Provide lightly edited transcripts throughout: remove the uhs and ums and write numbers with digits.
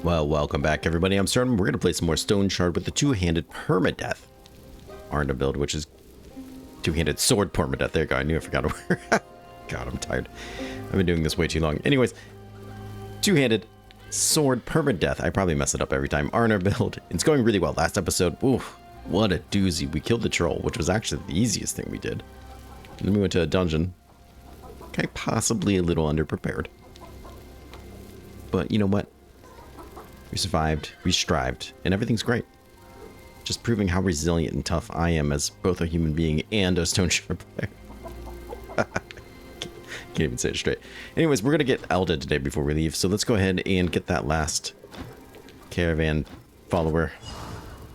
Well, welcome back, everybody. I'm Absurdum. We're going to play some more Stoneshard with the two-handed permadeath Arna build, which is two-handed sword permadeath. There you go. I knew I forgot a word. God, I'm tired. I've been doing this way too long. Anyways, two-handed sword permadeath. I probably mess it up every time. Arna build. It's going really well. Last episode, oof, what a doozy. We killed the troll, which was actually the easiest thing we did. And then we went to a dungeon. Okay, possibly a little underprepared. But you know what? We survived, we strived, and everything's great. Just proving how resilient and tough I am as both a human being and a Stoneshard player. Can't even say it straight. Anyways, we're going to get Alda today before we leave, so let's go ahead and get that last caravan follower.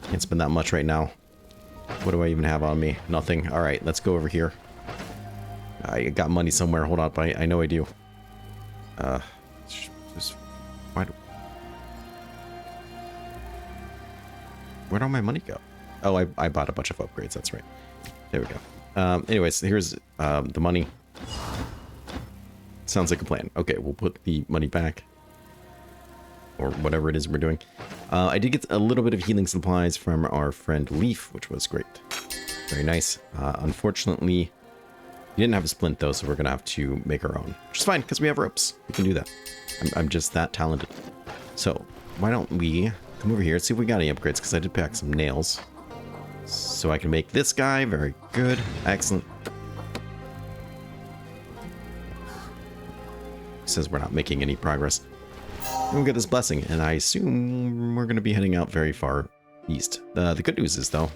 Can't spend that much right now. What do I even have on me? Nothing. Alright, let's go over here. I got money somewhere. Hold on, I know I do. Why do... Where'd all my money go? Oh, I bought a bunch of upgrades. That's right. There we go. Anyways, here's the money. Sounds like a plan. Okay, we'll put the money back. Or whatever it is we're doing. I did get a little bit of healing supplies from our friend Leaf, which was great. Very nice. Unfortunately, we didn't have a splint, though, so we're going to have to make our own. Which is fine, because we have ropes. We can do that. I'm just that talented. So, why don't we... come over here, see if we got any upgrades, because I did pack some nails. So I can make this guy. Very good. Excellent. Says we're not making any progress. We'll get this blessing, and I assume we're going to be heading out very far east. The good news is, though,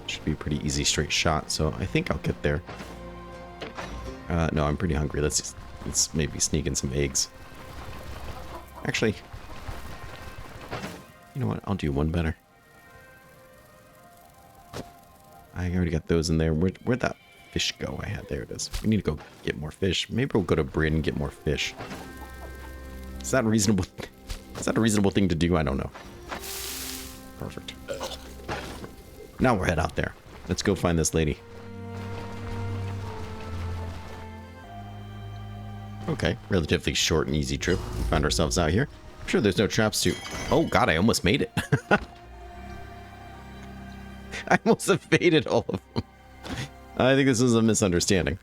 it should be a pretty easy straight shot, so I think I'll get there. No, I'm pretty hungry. Let's maybe sneak in some eggs. Actually... you know what? I'll do one better. I already got those in there. Where'd that fish go I had? There it is. We need to go get more fish. Maybe we'll go to Brynn and get more fish. Is that reasonable? Is that a reasonable thing to do? I don't know. Perfect. Now we'll head out there. Let's go find this lady. Okay, relatively short and easy trip. We found ourselves out here. I'm sure there's no traps to... oh god, I almost made it. I almost evaded all of them. I think this is a misunderstanding.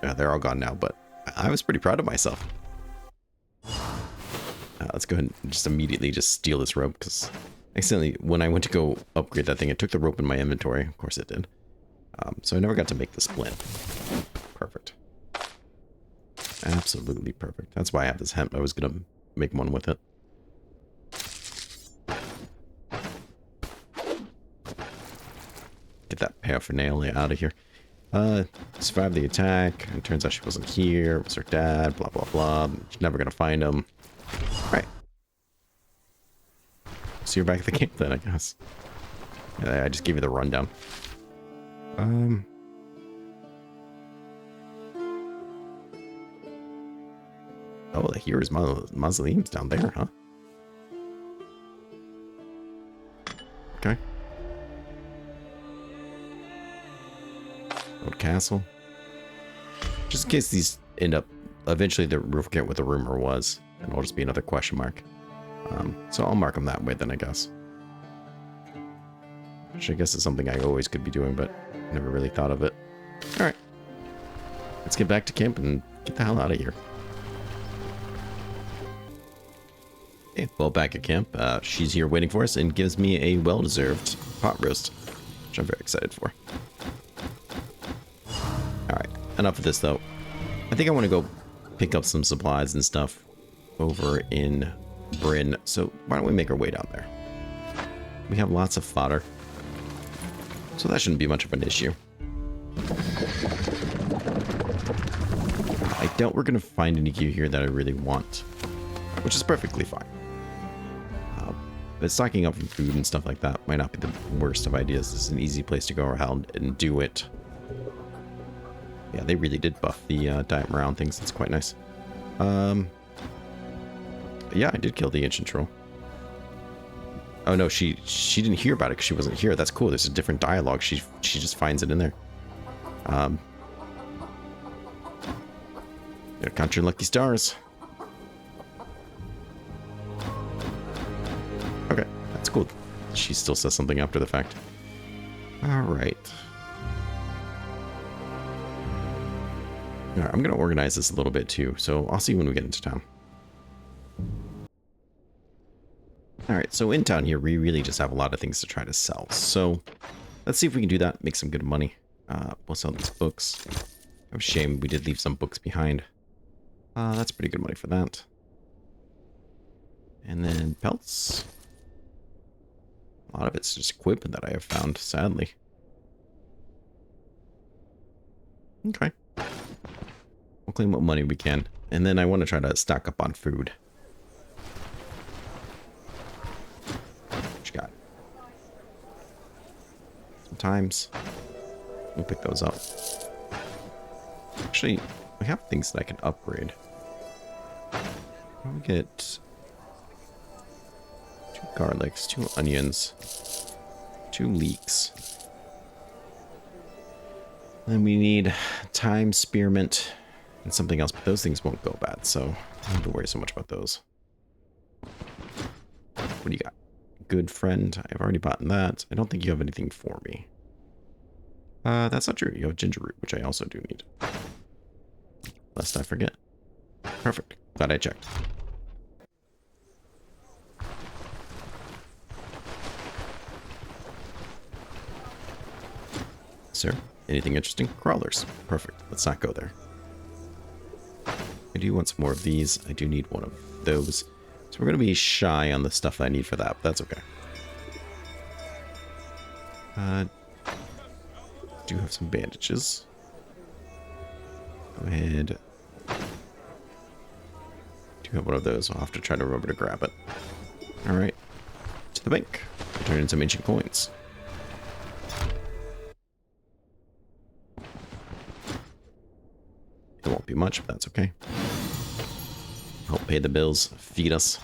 Yeah, they're all gone now, but I was pretty proud of myself. Let's go ahead and just immediately just steal this rope, because accidentally, when I went to go upgrade that thing, it took the rope in my inventory. Of course it did. So I never got to make the splint. Perfect. Absolutely perfect. That's why I have this hemp. I was going to make one with it. Get that paraphernalia out of here. Survived the attack. It turns out she wasn't here. It was her dad. Blah, blah, blah. She's never going to find him. Alright. So you're back at the camp then, I guess. I just gave you the rundown. Oh, here's mausoleums down there, huh? Okay. Old castle. Just in case these end up... eventually we'll forget what the rumor was, and it'll just be another question mark. So I'll mark them that way then, I guess. Which I guess is something I always could be doing, but never really thought of it. Alright. Let's get back to camp and get the hell out of here. Okay, well, back at camp, she's here waiting for us and gives me a well-deserved pot roast, which I'm very excited for. Alright, enough of this, though. I think I want to go pick up some supplies and stuff over in Brynn, so why don't we make our way down there? We have lots of fodder, so that shouldn't be much of an issue. I doubt we're going to find any gear here that I really want, which is perfectly fine. But stocking up on food and stuff like that might not be the worst of ideas. This is an easy place to go around and do it. Yeah, they really did buff the diet morale things. That's quite nice. Yeah, I did kill the ancient troll. Oh no, she didn't hear about it because she wasn't here. That's cool. There's a different dialogue. She just finds it in there. Gotta count your lucky stars. Okay, that's cool. She still says something after the fact. Alright. Alright, I'm gonna organize this a little bit too, so I'll see you when we get into town. Alright, so in town here, we really just have a lot of things to try to sell. So, let's see if we can do that, make some good money. We'll sell these books. Oh, shame, we did leave some books behind. That's pretty good money for that. And then pelts. A lot of it's just equipment that I have found, sadly. Okay. We'll claim what money we can. And then I want to try to stock up on food. What you got? Sometimes we'll pick those up. Actually, we have things that I can upgrade. I'll get 2 garlics, 2 onions, 2 leeks. Then we need thyme, spearmint, and something else, but those things won't go bad, so I don't have to worry so much about those. What do you got? Good friend. I've already bought that. I don't think you have anything for me. That's not true. You have ginger root, which I also do need. Lest I forget. Perfect. Glad I checked. Sir, anything interesting? Crawlers. Perfect. Let's not go there. I do want some more of these. I do need one of those. So we're going to be shy on the stuff that I need for that, but that's okay. Do have some bandages. Go ahead. Do have one of those. I'll have to try to remember to grab it. Alright. To the bank. Turn in some ancient coins. It won't be much, but that's okay. Help pay the bills. Feed us.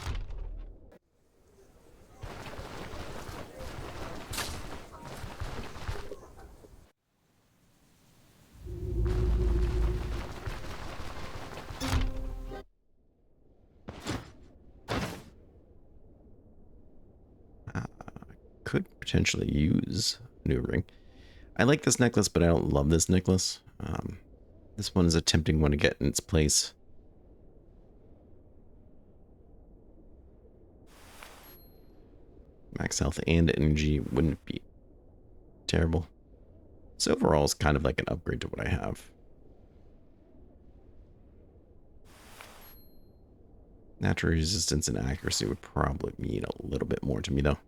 Could potentially use a new ring. I like this necklace, but I don't love this necklace. This one is a tempting one to get in its place. Max health and energy wouldn't be terrible. This overall is kind of like an upgrade to what I have. Natural resistance and accuracy would probably mean a little bit more to me, though.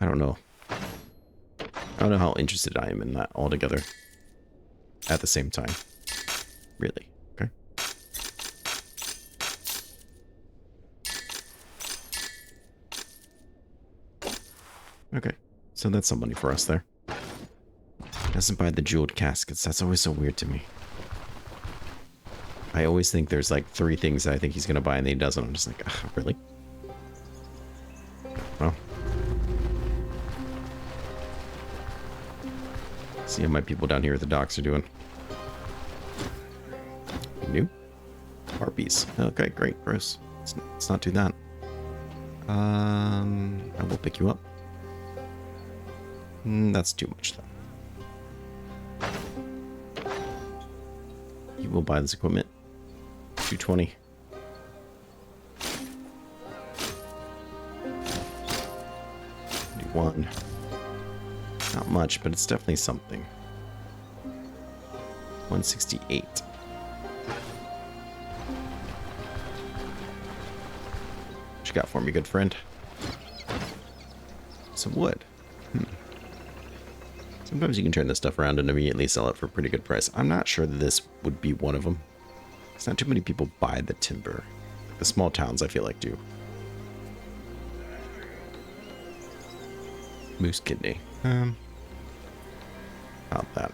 I don't know. I don't know how interested I am in that altogether. At the same time. Really. Okay. Okay. So that's some money for us there. Doesn't buy the jeweled caskets. That's always so weird to me. I always think there's like 3 things that I think he's going to buy and then he doesn't. I'm just like, ugh, really? Well. See how my people down here at the docks are doing. New? Harpies. Okay, great. Gross. Let's not do that. I will pick you up. That's too much, though. You will buy this equipment. 220. One. Not much, but it's definitely something. 168. What you got for me, good friend? Some wood. Sometimes you can turn this stuff around and immediately sell it for a pretty good price. I'm not sure that this would be one of them. It's not too many people buy the timber. The small towns, I feel like, do. Moose kidney. About that.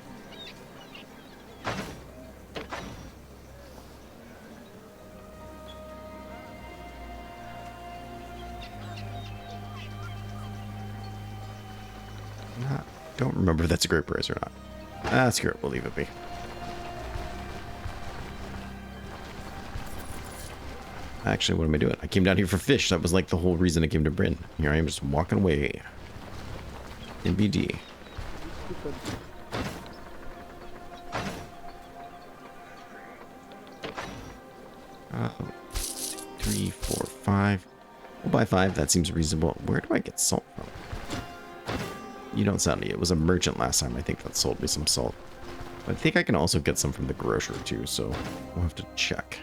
Don't remember if that's a great price or not. Ah, screw it. We'll leave it be. Actually, what am I doing? I came down here for fish. That was like the whole reason I came to Brynn. Here I am just walking away. NBD. Uh, 3, 4, 5. We'll buy 5. That seems reasonable. Where do I get salt from? You don't sound me. It was a merchant last time. I think that sold me some salt. But I think I can also get some from the grocer too, so we'll have to check.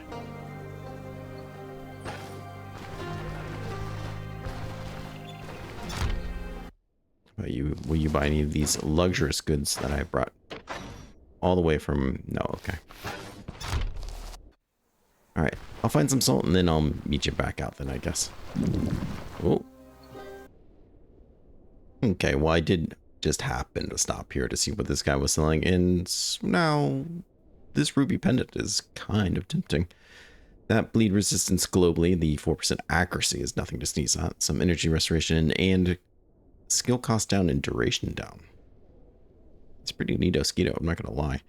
Will you buy any of these luxurious goods that I brought all the way from... No, okay. Alright, I'll find some salt and then I'll meet you back out then, I guess. Oh. Okay, well I did just happen to stop here to see what this guy was selling, and now this ruby pendant is kind of tempting. That bleed resistance globally, the 4% accuracy is nothing to sneeze at. Some energy restoration and skill cost down and duration down. It's pretty neato-skeeto, I'm not gonna lie.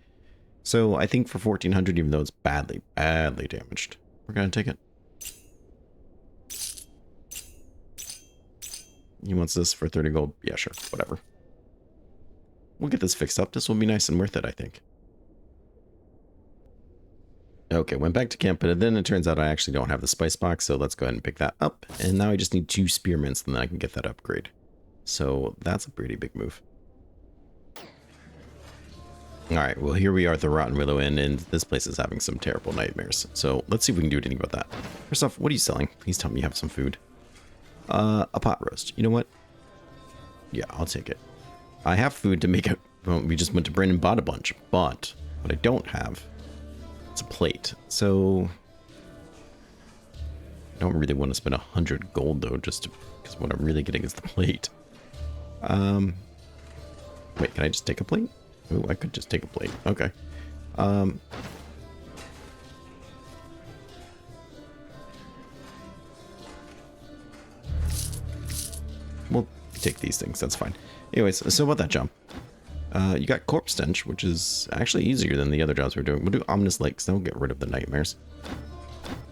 So I think for 1400, even though it's badly damaged, we're gonna take it. He wants this for 30 gold. Yeah, sure, whatever. We'll get this fixed up. This will be nice and worth it, I think. Okay, went back to camp, but then it turns out I actually don't have the spice box, so let's go ahead and pick that up. And now I just need 2 spearmints, and then I can get that upgrade. So that's a pretty big move. Alright, well here we are at the Rotten Willow Inn, and this place is having some terrible nightmares. So let's see if we can do anything about that. First off, what are you selling? Please tell me you have some food. A pot roast. You know what? Yeah, I'll take it. I have food to make it. Well, we just went to Brynn and bought a bunch, but what I don't have, it's a plate. So I don't really want to spend 100 gold though, just because what I'm really getting is the plate. Wait, can I just take a plate? Oh, I could just take a plate. Okay. We'll take these things. That's fine. Anyways, so about that job. You got corpse stench, which is actually easier than the other jobs we're doing. We'll do ominous lakes. That'll get rid of the nightmares.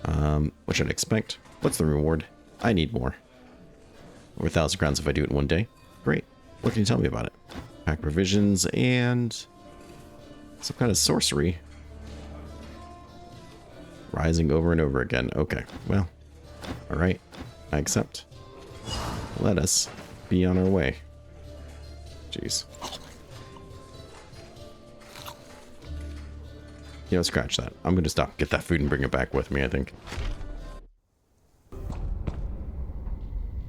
What should I expect? What's the reward? I need more. Over 1,000 crowns if I do it in one day. Great. What can you tell me about it? Pack provisions and some kind of sorcery. Rising over and over again. Okay, well, all right. I accept. Let us be on our way. Jeez. You know, scratch that. I'm going to stop, get that food, and bring it back with me, I think.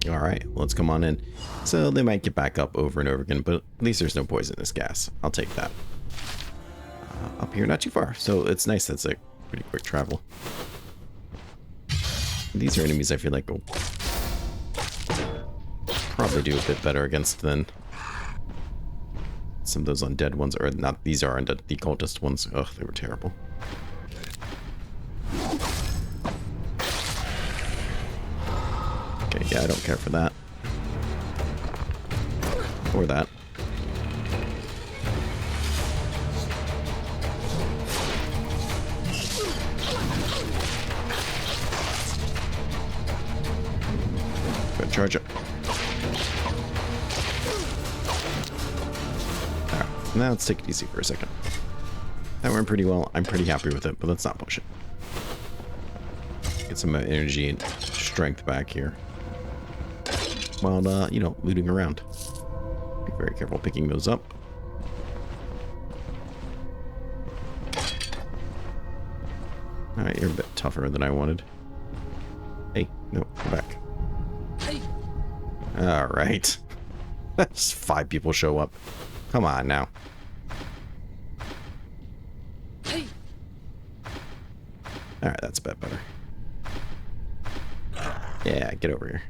Alright, let's come on in. So they might get back up over and over again, but at least there's no poisonous gas. I'll take that. Up here, not too far. So it's nice that's a pretty quick travel. These are enemies I feel like will probably do a bit better against than some of those undead ones. Or not, these are undead, the cultist ones. Ugh, they were terrible. Okay, yeah, I don't care for that. Or that. Go charge it. Alright, now let's take it easy for a second. That went pretty well. I'm pretty happy with it, but let's not push it. Get some energy and strength back here. While, you know, looting around. Be very careful picking those up. Alright, you're a bit tougher than I wanted. Hey, no, go back. Alright. Just 5 people show up. Come on now. Alright, that's a bit better. Yeah, get over here.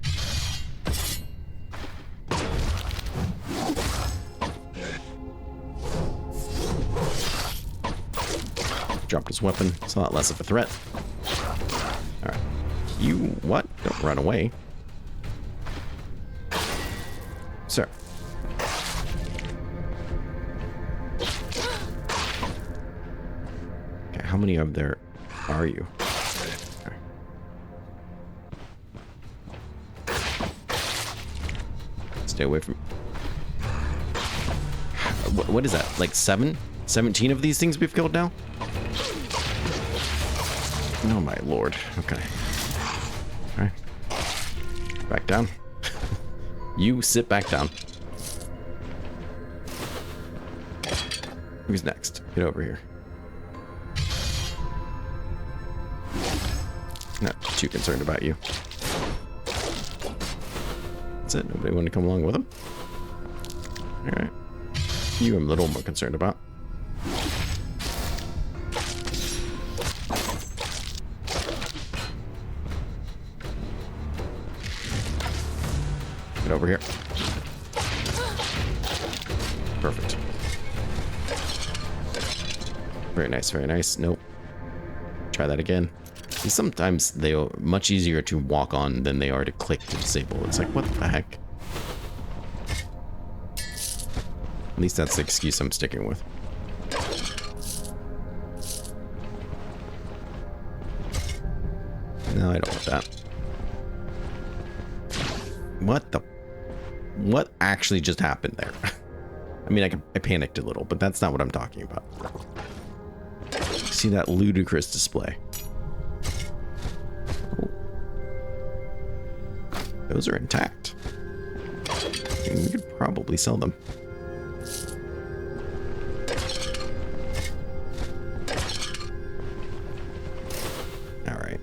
Dropped his weapon. It's a lot less of a threat. Alright. You what? Don't run away. Sir. How many of there are you? Okay. Stay away from... What is that? Like 17 of these things we've killed now? Oh my lord. Okay. Alright. Back down. You sit back down. Who's next? Get over here. Not too concerned about you. That's it. Nobody want to come along with him? Alright. You I'm a little more concerned about. Get over here. Perfect. Very nice, very nice. Nope. Try that again. Sometimes they are much easier to walk on than they are to click to disable. It's like, what the heck? At least that's the excuse I'm sticking with. No, I don't want that. What the... What actually just happened there? I mean, I panicked a little, but that's not what I'm talking about. See that ludicrous display? Oh. Those are intact. I mean, we could probably sell them. All right.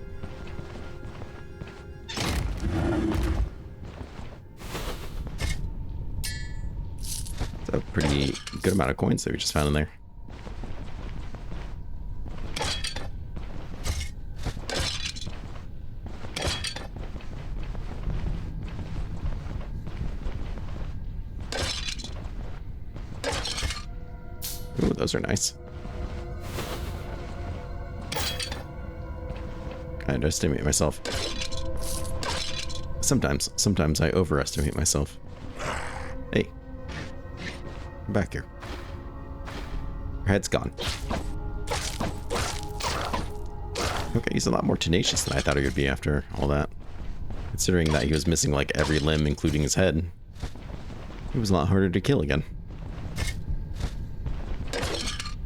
It's a pretty good amount of coins that we just found in there. Ooh, those are nice. I underestimate myself. Sometimes I overestimate myself. Hey. Come back here. Your head's gone. Okay, he's a lot more tenacious than I thought he would be after all that. Considering that he was missing like every limb, including his head. He was a lot harder to kill again.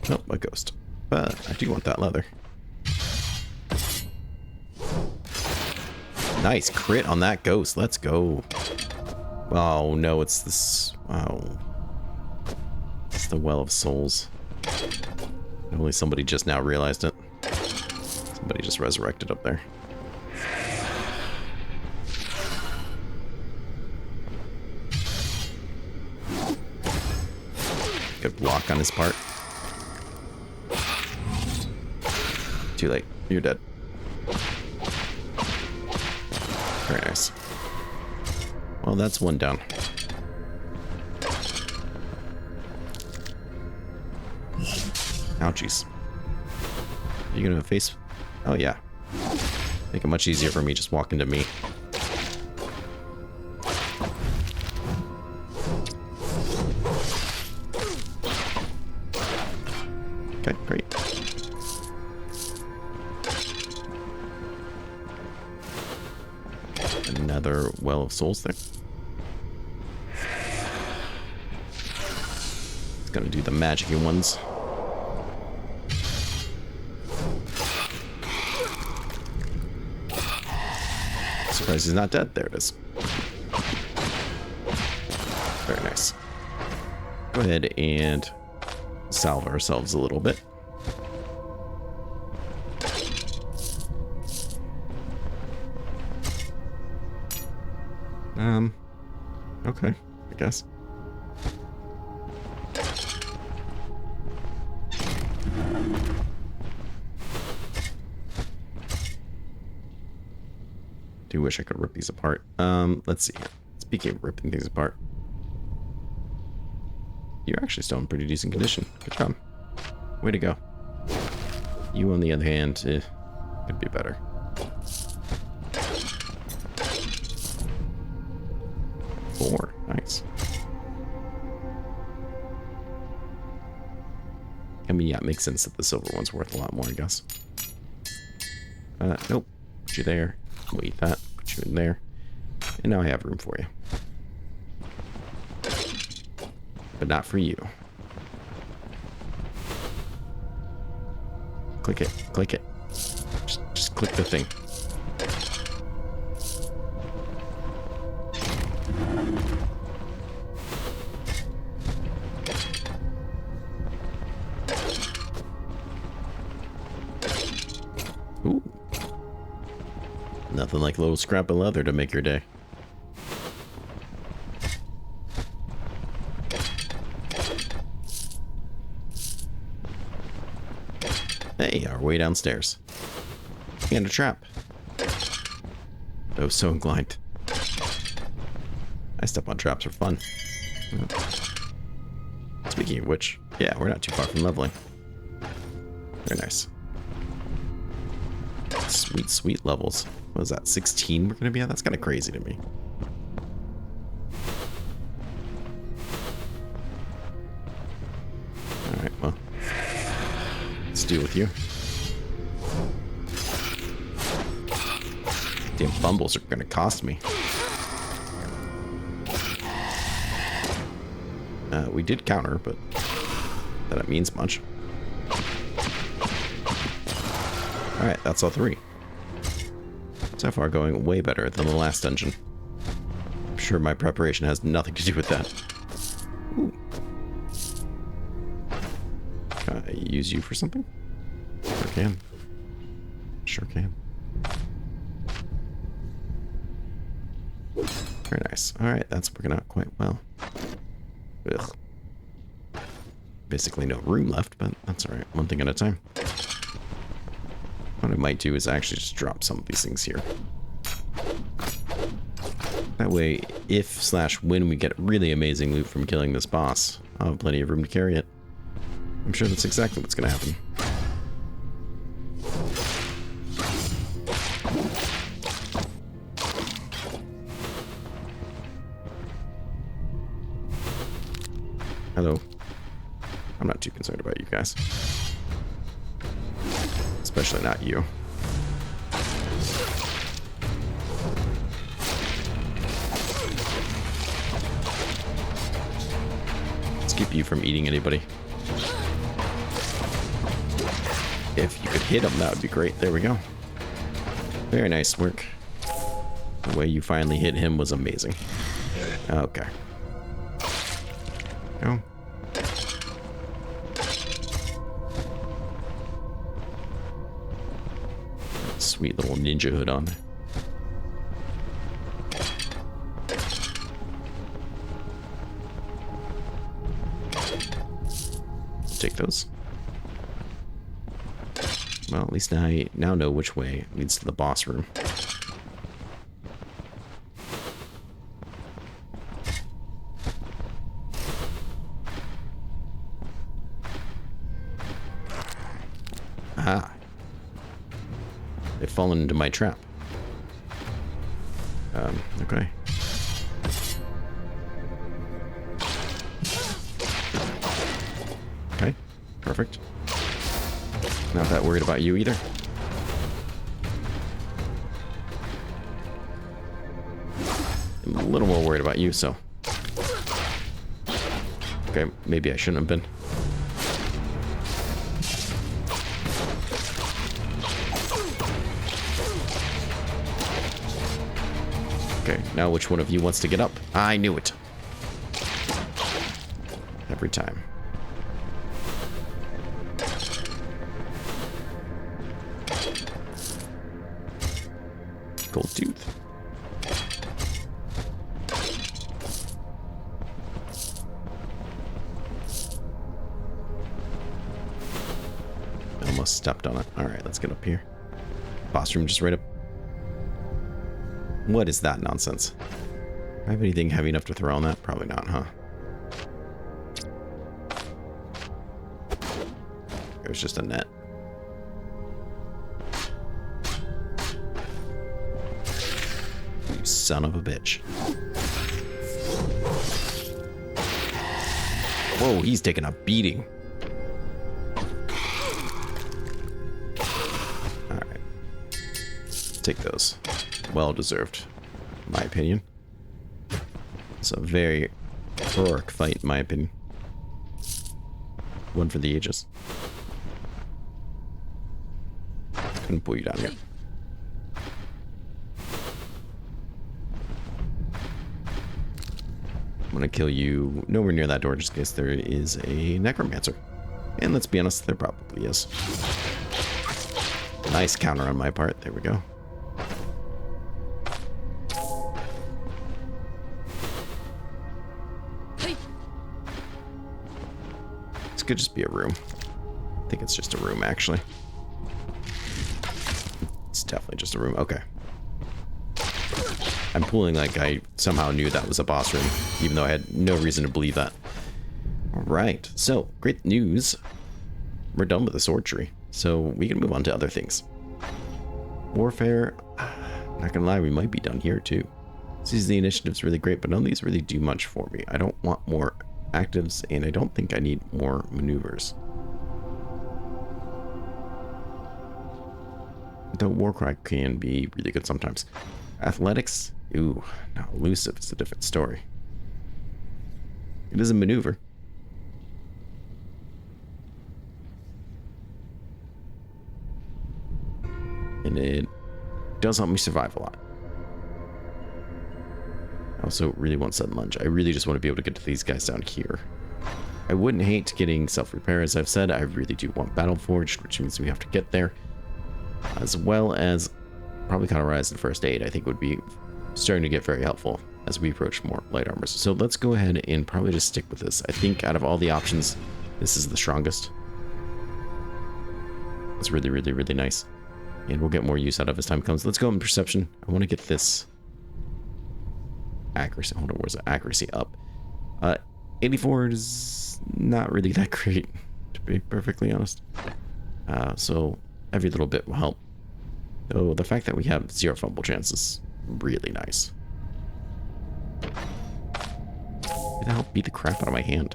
Nope, a ghost. But I do want that leather. Nice crit on that ghost. Let's go. Oh no, it's this. Wow. It's the Well of Souls. Only somebody just now realized it. Somebody just resurrected up there. Good block on his part. Too late. You're dead. Very nice. Well, that's one down. Ouchies. Are you gonna face... Oh, yeah. Make it much easier for me just walking to me. Okay, great. Another Well of Souls there. It's gonna do the magic-y ones. Surprised he's not dead. There it is. Very nice. Go ahead and salve ourselves a little bit. Okay, I guess. Do wish I could rip these apart. Let's see. Speaking of ripping things apart, you're actually still in pretty decent condition. Good job. Way to go. You, on the other hand, could be better. Nice. I mean, yeah, it makes sense that the silver one's worth a lot more, I guess. Nope. Put you there. We'll eat that. Put you in there. And now I have room for you. But not for you. Click it. Click it. Just click the thing. Ooh. Nothing like a little scrap of leather to make your day. Hey, our way downstairs. And a trap. Oh, so inclined. I step on traps for fun. Speaking of which, yeah, we're not too far from leveling. Very nice. Sweet, sweet levels. What is that, 16 we're going to be at? That's kind of crazy to me. Alright, well. Let's deal with you. Damn fumbles are going to cost me. We did counter, but that it means much. Alright, that's all three. So far going way better than the last dungeon. I'm sure my preparation has nothing to do with that. Ooh. Can I use you for something? Sure can. Sure can. Very nice. Alright, that's working out quite well. Ugh. Basically no room left, but that's alright. One thing at a time. What I might do is actually just drop some of these things here. That way, if/when we get really amazing loot from killing this boss, I'll have plenty of room to carry it. I'm sure that's exactly what's going to happen. Hello. I'm not too concerned about you guys. Especially not you. Let's keep you from eating anybody. If you could hit him, that would be great. There we go. Very nice work. The way you finally hit him was amazing. Okay. Go. Sweet little ninja hood on. Take those. Well, at least I now know which way leads to the boss room. Ah. They've fallen into my trap. Okay. Okay, perfect. Not that worried about you either. I'm a little more worried about you, so. Okay, maybe I shouldn't have been. Okay, now which one of you wants to get up? I knew it. Every time. Gold tooth. I almost stepped on it. Alright, let's get up here. Boss room just right up. What is that nonsense? Do I have anything heavy enough to throw on that? Probably not, huh? It was just a net. You son of a bitch. Whoa, he's taking a beating. take those. Well deserved, in my opinion. It's a very heroic fight, in my opinion. One for the ages. Couldn't pull you down here. I'm gonna kill you nowhere near that door just in case there is a necromancer. And let's be honest, there probably is. Nice counter on my part. There we go. This could just be a room. I think it's just a room, actually. It's definitely just a room. Okay. I'm pulling like I somehow knew that was a boss room, even though I had no reason to believe that. Alright, so, great news. We're done with the sword tree, so we can move on to other things. Warfare, not gonna lie, we might be done here too. Sees the initiative's really great, but none of these really do much for me. I don't want more actives, and I don't think I need more maneuvers. Though Warcry can be really good sometimes. Athletics, ooh, now elusive is a different story. It is a maneuver. And it does help me survive a lot. I also really want sudden lunge. I really just want to be able to get to these guys down here. I wouldn't hate getting self-repair, as I've said. I really do want Battle Forged, which means we have to get there. As well as probably Cauterize and First Aid, I think would be starting to get very helpful as we approach more light armors. So let's go ahead and probably just stick with this. I think out of all the options, this is the strongest. It's really, really, really nice. And we'll get more use out of as time comes. Let's go in perception. I want to get this accuracy. Hold on, where's the accuracy up? 84 is not really that great, to be perfectly honest. So every little bit will help. Though the fact that we have 0 fumble chance is really nice. Who the hell beat the crap out of my hand?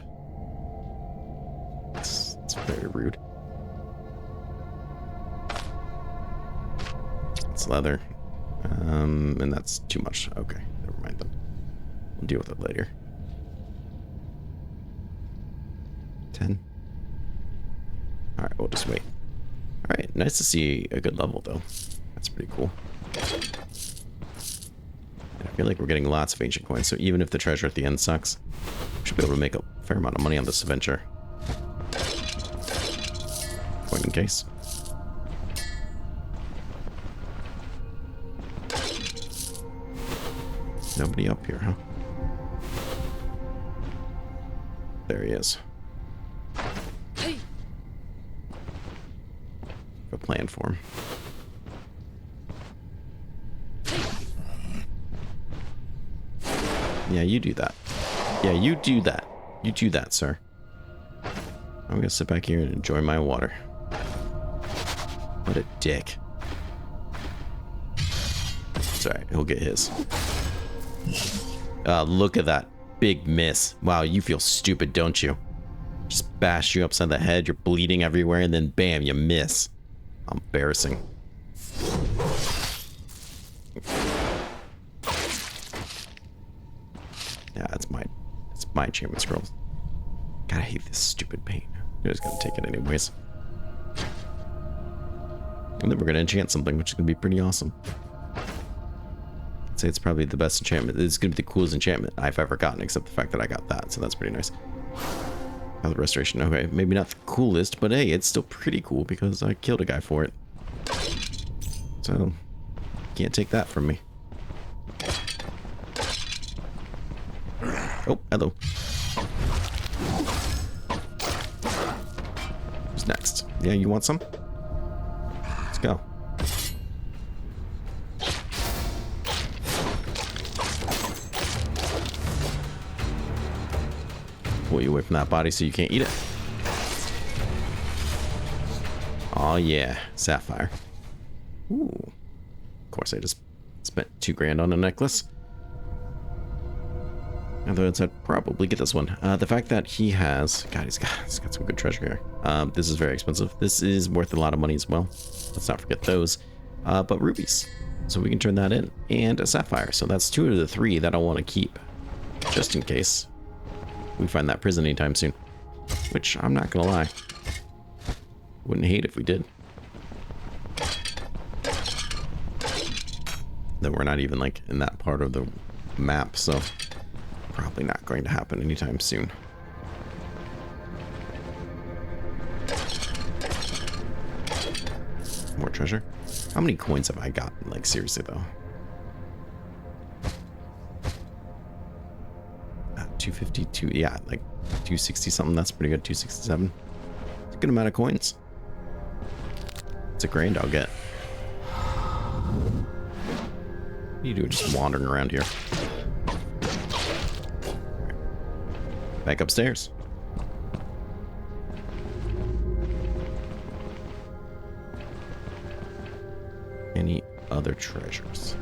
It's very rude. It's leather. And that's too much. Okay, never mind then. We'll deal with it later. 10. Alright, we'll just wait. Alright, nice to see a good level though. That's pretty cool. And I feel like we're getting lots of ancient coins, so even if the treasure at the end sucks, we should be able to make a fair amount of money on this adventure. Point in case. Nobody up here, huh? There he is. A plan for him. Yeah, you do that. Yeah, you do that. You do that, sir. I'm gonna sit back here and enjoy my water. What a dick. It's alright, he'll get his. Look at that big miss. Wow, you feel stupid, don't you? Just bash you upside the head, you're bleeding everywhere, and then bam, you miss. Embarrassing. Yeah, it's my achievement scrolls. God, I hate this stupid paint. You're just gonna take it anyways. And then we're gonna enchant something, which is gonna be pretty awesome. I'd say it's probably the best enchantment. It's gonna be the coolest enchantment I've ever gotten, except the fact that I got that, so that's pretty nice. Oh, the restoration. Okay, maybe not the coolest, but hey, it's still pretty cool because I killed a guy for it. So, can't take that from me. Oh, hello. Who's next? Yeah, you want some? Let's go. Pull you away from that body so you can't eat it. Oh yeah, sapphire. Ooh. Of course, I just spent $2 grand on a necklace. Otherwise, I'd probably get this one. The fact that he has... God, he's got some good treasure here. This is very expensive. This is worth a lot of money as well. Let's not forget those. But rubies. So we can turn that in. And a sapphire. So that's 2 of the 3 that I want to keep. Just in case we find that prison anytime soon. Which, I'm not going to lie. Wouldn't hate if we did. Then we're not even, like, in that part of the map, so probably not going to happen anytime soon. More treasure. How many coins have I got? Like, seriously, though. 252. Yeah, like 260 something. That's pretty good. 267. It's a good amount of coins. It's a grand I'll get. What are you doing just wandering around here? Back upstairs. Any other treasures?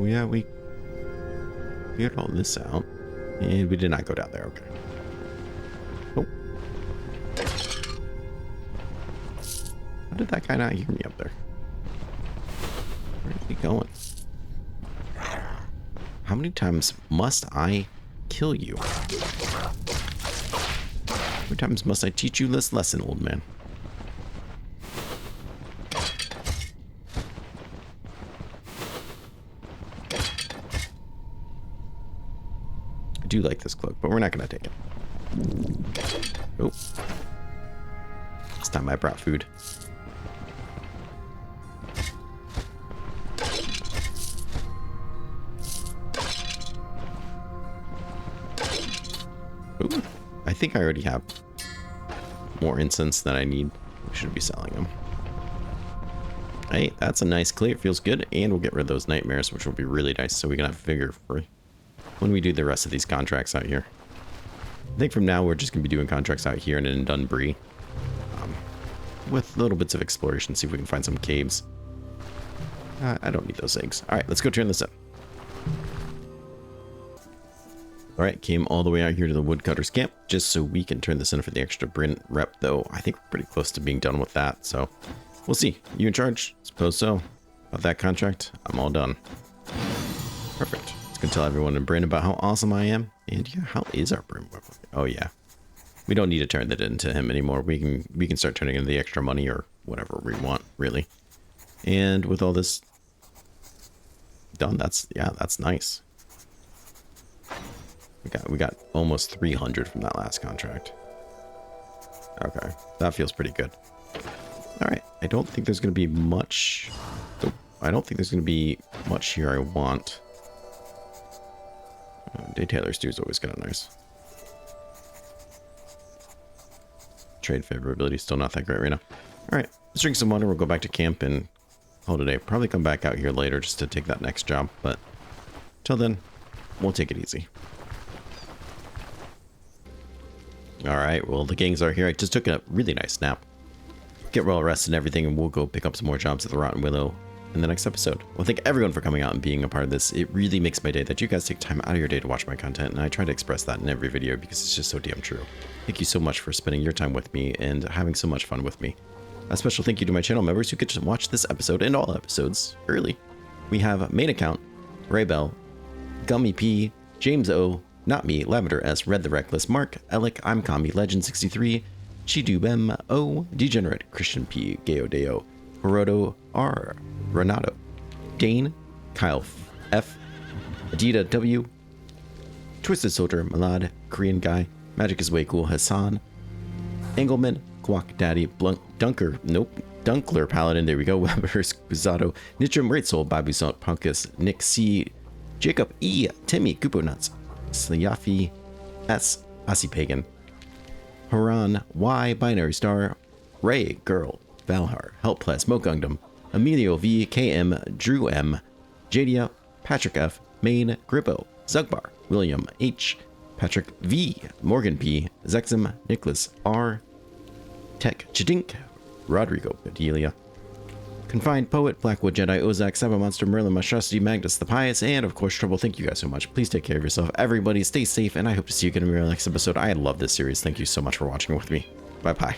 Yeah, we cleared all this out. And we did not go down there, okay. Oh. How did that guy not hear me up there? Where's he going? How many times must I kill you? How many times must I teach you this lesson, old man? I do like this cloak, but we're not going to take it. Oh. This time I brought food. Ooh, I think I already have more incense than I need. We should be selling them. Hey, that's a nice clear. It feels good. And we'll get rid of those nightmares, which will be really nice. So we can have vigor for when we do the rest of these contracts out here. I think from now we're just going to be doing contracts out here and in Dunbury. With little bits of exploration. See if we can find some caves. I don't need those eggs. Alright, let's go turn this up. Alright, came all the way out here to the woodcutter's camp just so we can turn this in for the extra Brynn rep, though I think we're pretty close to being done with that, so we'll see. You in charge? Suppose so. About that contract, I'm all done. Perfect. Let's go tell everyone in Brynn about how awesome I am. And yeah, how is our Brynn weapon? Oh yeah. We don't need to turn that into him anymore. We can start turning in the extra money or whatever we want, really. And with all this done, that's nice. We got almost 300 from that last contract. Okay, that feels pretty good. All right, I don't think there's going to be much. I don't think there's going to be much here I want. Day Taylor Stew is always kind of nice. Trade favorability still not that great right now. All right, let's drink some water. We'll go back to camp and hold it a day. Probably come back out here later just to take that next job, but till then, we'll take it easy. All right, well, the gangs are here. I just took a really nice nap. Get well rested and everything, and we'll go pick up some more jobs at the Rotten Willow in the next episode. Well, thank everyone for coming out and being a part of this. It really makes my day that you guys take time out of your day to watch my content, and I try to express that in every video because it's just so damn true. Thank you so much for spending your time with me and having so much fun with me. A special thank you to my channel members who get to watch this episode and all episodes early. We have Main Account, Ray Bell, Gummy P, James O, Not Me, Lavender S, Red the Reckless, Mark, Alec, I'm Kami, Legend 63, Chidu Bem, O, Degenerate, Christian P, Geo Deo, Hiroto R, Renato, Dane, Kyle F, Adida W, Twisted Soldier, Malad, Korean Guy, Magic is Way Cool, Hassan, Engelman, Quack Daddy, Dunkler Paladin, there we go, Weber, Squizzato, Nitram, Great Soul, Babusant, Punkus, Nick C, Jacob E, Timmy, Goopo Nuts, Slayafi, S, Asi Pagan, Haran, Y, Binary Star, Ray, Girl, Valhar, Help Plus, Mokungdom, Emilio V, KM, Drew M, Jadia, Patrick F, Main, Grippo, Zugbar, William H, Patrick V, Morgan P, Zexum, Nicholas R, Tech Chidink, Rodrigo Bedelia, Confined Poet, Blackwood Jedi, Ozak, Cyber Monster, Merlin, Monstrosity, Magnus the Pious, and of course Trouble. Thank you guys so much. Please take care of yourself. Everybody stay safe, and I hope to see you again in our next episode. I love this series. Thank you so much for watching with me. Bye-bye.